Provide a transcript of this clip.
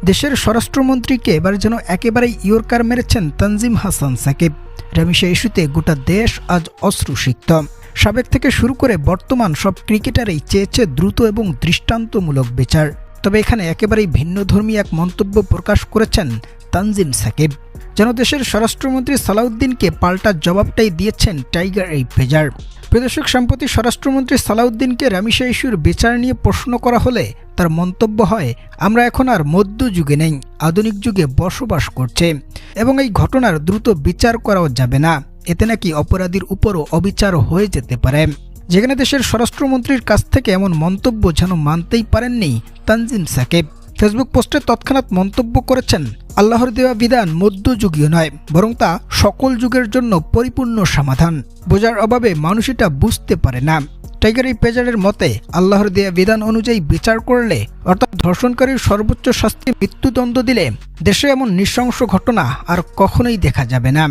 দেশের স্বরাষ্ট্রমন্ত্রীকে এবার যেন একেবারেই ইয়র্কার মেরেছেন তানজিম হাসান সাকিব। রামিশা ইস্যুতে গোটা দেশ আজ অশ্রুসিক্ত। সাবেক থেকে শুরু করে বর্তমান সব ক্রিকেটারই চেয়েছে দ্রুত এবং দৃষ্টান্তমূলক বিচার। তবে এখানে একেবারেই ভিন্নধর্মী এক মন্তব্য প্রকাশ করেছেন তানজিম সাকিব। যেন দেশের স্বরাষ্ট্রমন্ত্রী সালাউদ্দিনকে পাল্টা জবাবটাই দিয়েছেন টাইগার এই পেজার। প্রদর্শক সম্প্রতি স্বরাষ্ট্রমন্ত্রী সালাউদ্দিনকে রামিশা ইস্যুর বিচার নিয়ে প্রশ্ন করা হলে তার মন্তব্য হয়, আমরা এখন আর মধ্যযুগে নেই, আধুনিক যুগে বসবাস করছে এবং এই ঘটনার দ্রুত বিচার করাও যাবে না। এতে নাকি অপরাধীর উপরও অবিচার হয়ে যেতে পারে। যেখানে দেশের স্বরাষ্ট্রমন্ত্রীর কাছ থেকে এমন মন্তব্য যেন মানতেই পারেননি তানজিম সাকিব। ফেসবুক পোস্টে তৎক্ষণাৎ মন্তব্য করেছেন, আল্লাহর দেওয়া বিধান মধ্যযুগীয় নয়, বরং তা সকল যুগের জন্য পরিপূর্ণ সমাধান। বোঝার অভাবে মানুষ এটা বুঝতে পারে না। টাইগার এই পেজারের মতে, আল্লাহর দেয়া বিধান অনুযায়ী বিচার করলে, অর্থাৎ ধর্ষণকারীর সর্বোচ্চ শাস্তি মৃত্যুদণ্ড দিলে দেশে এমন নৃশংস ঘটনা আর কখনোই দেখা যাবে না।